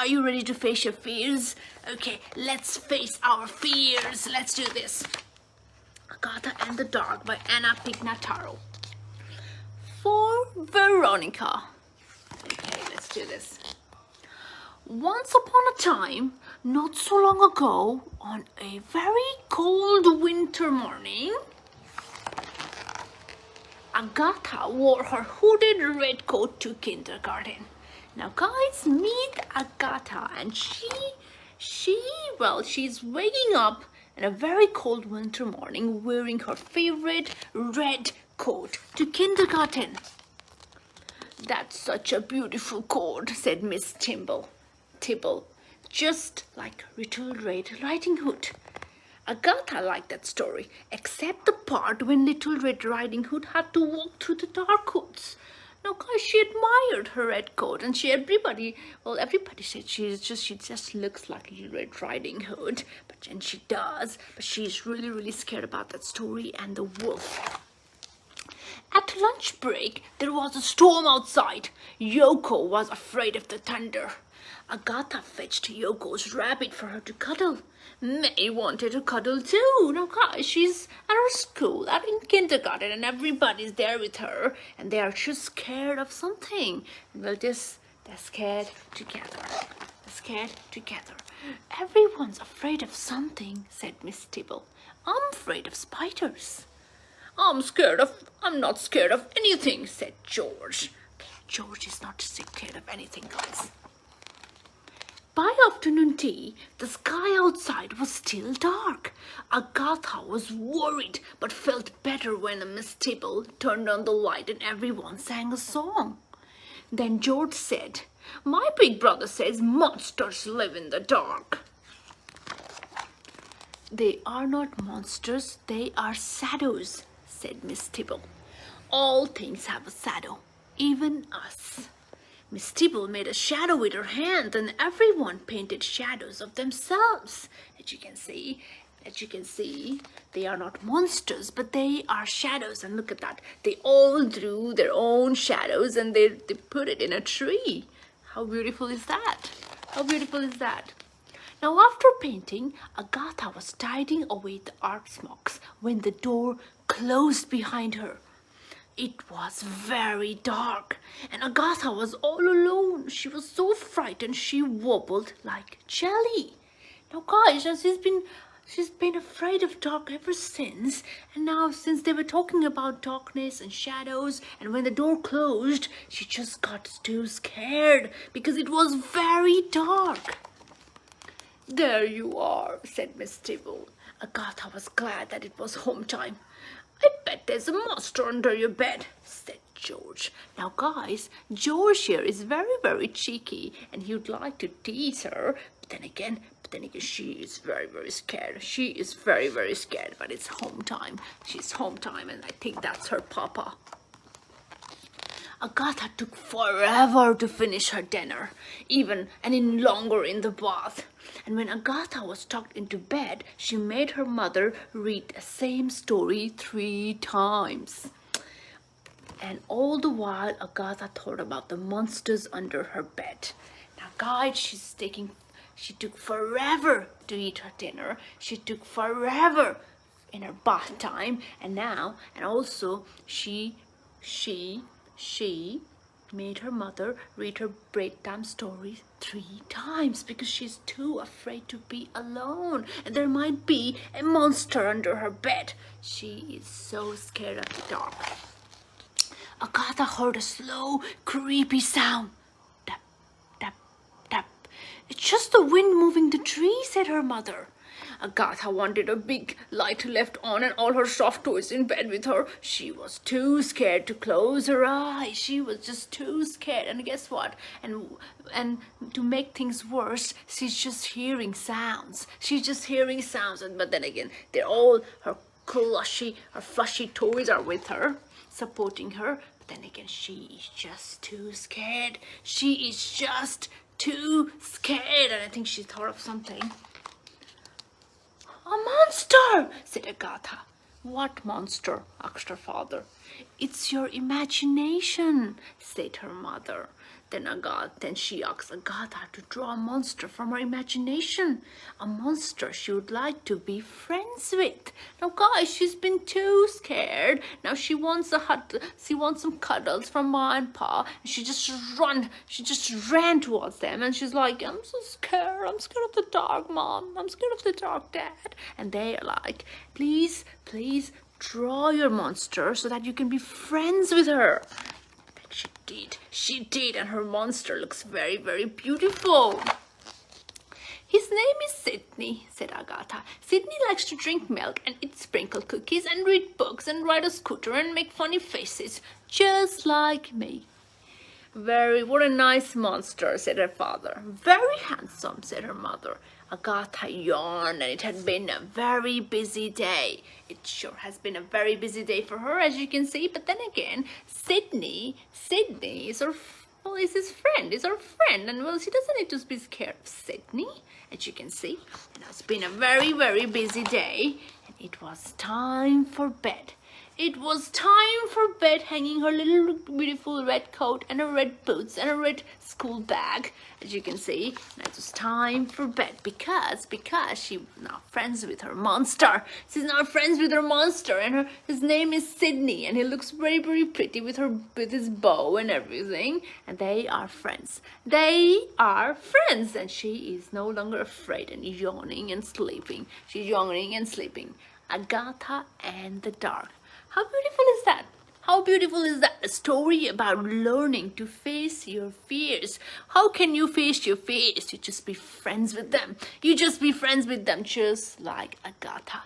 you ready to face your fears? Okay, let's face our fears. Let's do this. Agatha and the Dark by Anna Pignataro. For Veronica. Okay, let's do this. Once upon a time, not so long ago, on a very cold winter morning, Agatha wore her hooded red coat to kindergarten. Now guys, meet Agatha, and she's waking up in a very cold winter morning wearing her favorite red coat to kindergarten. That's such a beautiful coat, said Miss Tibble, just like Little Red Riding Hood. Agatha liked that story, except the part when Little Red Riding Hood had to walk through the dark woods. Now, guys, she admired her red coat, and everybody said she just looks like Little Red Riding Hood, and she does, but she's really, really scared about that story and the wolf. At lunch break, there was a storm outside. Yoko was afraid of the thunder. Agatha fetched Yoko's rabbit for her to cuddle. May wanted to cuddle too. Now guys, she's at her school, in kindergarten, and everybody's there with her, and they are just scared of something. Well, they're scared together. They're scared together. Everyone's afraid of something, said Miss Tibble. I'm afraid of spiders. I'm not scared of anything, said George. Okay, George is not scared of anything, guys. By afternoon tea, the sky outside was still dark. Agatha was worried, but felt better when Miss Tibble turned on the light and everyone sang a song. Then George said, "My big brother says monsters live in the dark." "They are not monsters, they are shadows," said Miss Tibble. "All things have a shadow, even us." Miss Tibble made a shadow with her hand, and everyone painted shadows of themselves. As you can see, they are not monsters, but they are shadows. And look at that. They all drew their own shadows, and they put it in a tree. How beautiful is that? How beautiful is that? Now, after painting, Agatha was tidying away the art smocks when the door closed behind her. It was very dark, and Agatha was all alone. She was so frightened she wobbled like jelly. Now, guys, she's been afraid of dark ever since. And now, since they were talking about darkness and shadows, and when the door closed, she just got too scared because it was very dark. "There you are," said Miss Tibble. Agatha was glad that it was home time. "I bet there's a monster under your bed," said George. Now, guys, George here is very, very cheeky, and he would like to tease her. But then again, she is very, very scared. She is very, very scared, but it's home time. She's home time, and I think that's her papa. Agatha took forever to finish her dinner, even longer in the bath. And when Agatha was tucked into bed, she made her mother read the same story 3 times. And all the while, Agatha thought about the monsters under her bed. Now, guys, she took forever to eat her dinner. She took forever in her bath time, and also she made her mother read her bedtime story 3 times because she's too afraid to be alone, and there might be a monster under her bed. She is so scared of the dark. Agatha heard a slow, creepy sound. Tap, tap, tap. "It's just the wind moving the tree," said her mother. Agatha wanted a big light left on and all her soft toys in bed with her. She was too scared to close her eyes. She was just too scared. And guess what? And to make things worse, she's just hearing sounds. But then again, they're all her flushy toys are with her, supporting her. But then again, she is just too scared. And I think she thought of something. "A monster!" said Agatha. "What monster?" asked her father. "It's your imagination," said her mother. Then she asks Agatha to draw a monster from her imagination, a monster she would like to be friends with. Now, guys, she's been too scared. Now she wants some cuddles from Ma and Pa. And she just ran towards them, and she's like, "I'm so scared. I'm scared of the dark, Mom. I'm scared of the dark, Dad." And they are like, "Please, please, draw your monster so that you can be friends with her." She did, and her monster looks very, very beautiful. "His name is Sydney," said Agatha. "Sydney likes to drink milk and eat sprinkle cookies and read books and ride a scooter and make funny faces, just like me." "What a nice monster," said her father. "Very handsome," said her mother. Agatha yawned, and it had been a very busy day. It sure has been a very busy day for her, as you can see. But then again, Sydney is his friend, is her friend. And well, she doesn't need to be scared of Sydney, as you can see. And it's been a very, very busy day. And it was time for bed. It was time for bed, hanging her little beautiful red coat and her red boots and her red school bag, as you can see. And it was time for bed because she's now friends with her monster. She's now friends with her monster, and his name is Sydney, and he looks very, very pretty with his bow and everything. And they are friends. They are friends, and she is no longer afraid and yawning and sleeping. She's yawning and sleeping. Agatha and the Dark. How beautiful is that? How beautiful is that? A story about learning to face your fears. How can you face your fears? You just be friends with them. You just be friends with them, just like Agatha.